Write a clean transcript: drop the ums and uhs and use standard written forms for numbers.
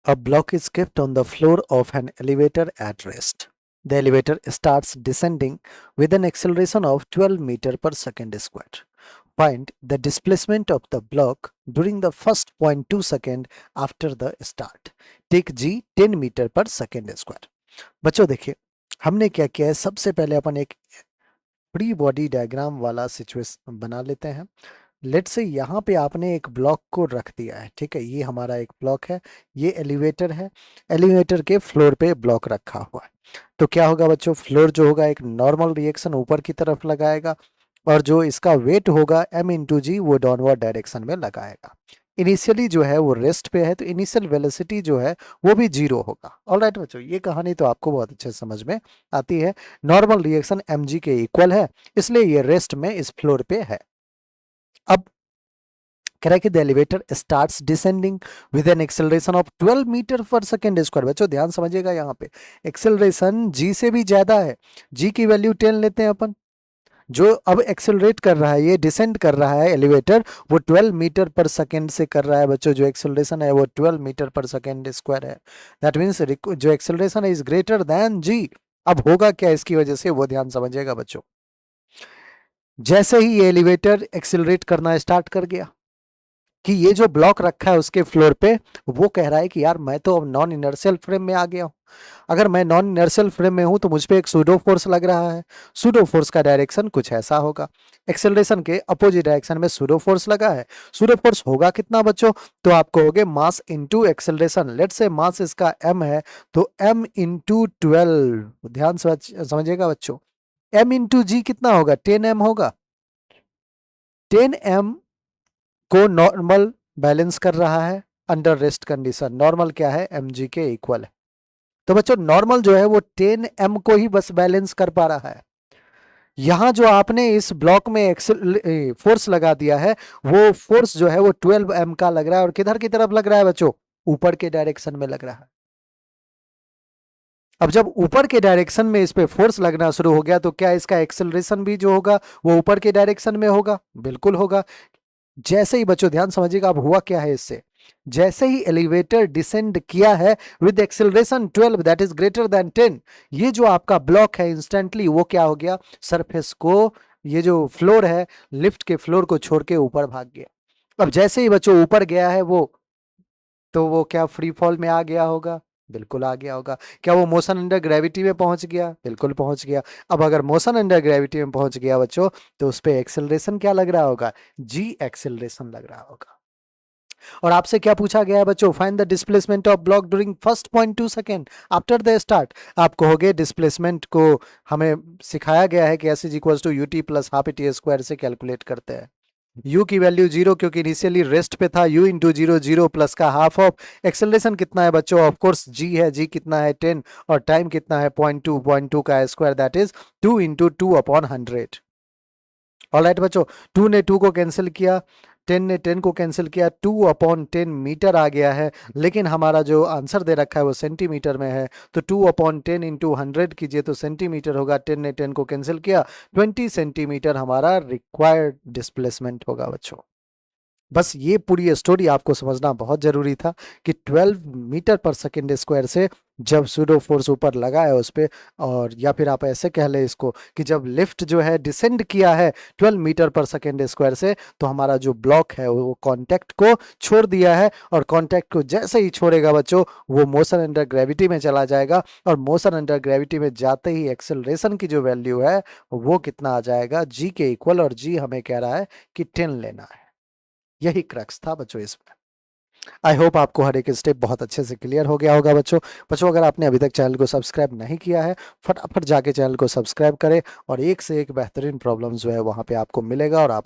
A block is kept on the floor of an elevator at rest. The elevator starts descending with an acceleration of 12 meter per second square. Find the displacement of the block during the first 0.2 second after the start. Take g 10 metre per second square. बच्चों देखिए, हमने क्या किया है, सबसे पहले अपन एक free body diagram वाला सिचुएशन बना लेते हैं। लेट्स से यहाँ पे आपने एक ब्लॉक को रख दिया है, ठीक है, ये हमारा एक ब्लॉक है, ये एलिवेटर है, एलिवेटर के फ्लोर पे ब्लॉक रखा हुआ है। तो क्या होगा बच्चों, फ्लोर जो होगा एक नॉर्मल रिएक्शन ऊपर की तरफ लगाएगा और जो इसका वेट होगा m इंटू जी वो डाउनवर्ड डायरेक्शन में लगाएगा। इनिशियली जो है वो रेस्ट पे है तो इनिशियल वेलोसिटी जो है वो भी जीरो होगा। ऑलराइट बच्चों, ये कहानी तो आपको बहुत अच्छे से समझ में आती है। नॉर्मल रिएक्शन mg के इक्वल है, इसलिए ये रेस्ट में इस फ्लोर पे है। अब कह रहा है कि the elevator starts descending with an acceleration of 12 metre per second square. बच्चों ध्यान समझिएगा, यहाँ पे एक्सेलरेशन जी से भी ज्यादा है, जी की वैल्यू 10 लेते हैं अपन। जो अब एक्सेलरेट कर रहा है, ये डिसेंड कर रहा है एलिवेटर, वो 12 मीटर पर सेकेंड से कर रहा है। बच्चों जो एक्सेलरेशन है वो 12 मीटर पर सेकेंड स्क्वायर है। दैट मीन्स जो एक्सेलरेशन है इज ग्रेटर देन जी। अब होगा क्या इसकी वजह से, वो ध्यान समझिएगा बच्चों। जैसे ही ये एलिवेटर एक्सेलरेट करना स्टार्ट कर गया कि ये जो ब्लॉक रखा है उसके फ्लोर पे, वो कह रहा है कि यार मैं तो अब नॉन इनर्शियल फ्रेम में आ गया हूं। अगर मैं नॉन इनर्शियल फ्रेम में हूं तो मुझ पे एक सूडो फोर्स लग रहा है। सूडो फोर्स का डायरेक्शन कुछ ऐसा होगा, एक्सेलरेशन के अपोजिट डायरेक्शन में सूडो फोर्स लगा है। सूडो फोर्स होगा कितना बच्चों, तो आप कहोगे मास इंटू एक्सेलरेशन। लेट से मास इसका m है तो m इंटू 12। ध्यान समझिएगा बच्चों, m इंटू जी कितना होगा, 10m होगा। 10m को नॉर्मल बैलेंस कर रहा है अंडर रेस्ट कंडीशन। नॉर्मल क्या है, mg के इक्वल है। तो बच्चों नॉर्मल जो है वो 10m को ही बस बैलेंस कर पा रहा है। यहां जो आपने इस ब्लॉक में एक्सेल फोर्स लगा दिया है, वो फोर्स जो है वो 12m का लग रहा है। और किधर की तरफ लग रहा है बच्चों, ऊपर के डायरेक्शन में लग रहा है। अब जब ऊपर के डायरेक्शन में इस पे फोर्स लगना शुरू हो गया तो क्या इसका एक्सेलरेशन भी जो होगा वो ऊपर के डायरेक्शन में होगा, बिल्कुल होगा। जैसे ही बच्चों ध्यान समझिएगा, अब हुआ क्या है इससे, जैसे ही एलिवेटर डिसेंड किया है with acceleration 12 that is greater than 10, ये जो आपका ब्लॉक है इंस्टेंटली वो क्या हो गया, सरफेस को, ये जो फ्लोर है लिफ्ट के फ्लोर को छोड़ के ऊपर भाग गया। अब जैसे ही बच्चों ऊपर गया है वो, तो वो क्या फ्री फॉल में आ गया होगा, बिल्कुल आ गया होगा। क्या वो मोशन अंडर ग्रेविटी में पहुंच गया, बिल्कुल पहुंच गया। अब अगर मोशन अंडर ग्रेविटी में पहुंच गया बच्चों, तो उस पे एक्सेलरेशन क्या लग रहा होगा, जी एक्सेलरेशन लग रहा होगा। और आपसे क्या पूछा गया है बच्चों, find the displacement of block during first 0.2 second after the start. आप कहोगे डिस्प्लेसमेंट को हमें सिखाया गया है कि s is equal to u t plus half t square से कैलकुलेट करते हैं। u की वैल्यू जीरो, क्योंकि इनिशियली रेस्ट पे था, u into zero, zero plus का हाफ ऑफ एक्सेलरेशन कितना है बच्चों, ऑफ कोर्स g है, g कितना है 10, और टाइम कितना है 0.2, 0.2 का square that is 2 into 2 upon 100। Alright बच्चों, 2 ने 2 को कैंसिल किया, 10 ने 10 को कैंसिल किया, 2 अपॉन 10 मीटर आ गया है। लेकिन हमारा जो आंसर दे रखा है वो सेंटीमीटर में है, तो 2 अपॉन 10 इंटू 100 कीजिए तो सेंटीमीटर होगा। 10 ने 10 को कैंसिल किया, 20 सेंटीमीटर हमारा रिक्वायर्ड डिस्प्लेसमेंट होगा बच्चों। बस ये पूरी स्टोरी आपको समझना बहुत जरूरी था कि 12 मीटर पर सेकेंड स्क्वायर से जब सूडो फोर्स ऊपर लगा है उस पे, और या फिर आप ऐसे कह ले इसको कि जब लिफ्ट जो है डिसेंड किया है 12 मीटर पर सेकेंड स्क्वायर से, तो हमारा जो ब्लॉक है वो कांटेक्ट को छोड़ दिया है। और कांटेक्ट को जैसे ही छोड़ेगा बच्चों, वो मोशन अंडर ग्रेविटी में चला जाएगा। और मोशन अंडर ग्रेविटी में जाते ही एक्सेलरेशन की जो वैल्यू है वो कितना आ जाएगा, जी के इक्वल। और जी हमें कह रहा है कि 10 लेना है। यही क्रक्स था बच्चों इसमें। आई होप आपको हर एक स्टेप बहुत अच्छे से क्लियर हो गया होगा बच्चों। बच्चों अगर आपने अभी तक चैनल को सब्सक्राइब नहीं किया है, फटाफट जाके चैनल को सब्सक्राइब करें, और एक से एक बेहतरीन प्रॉब्लम जो है वहां पे आपको मिलेगा और आप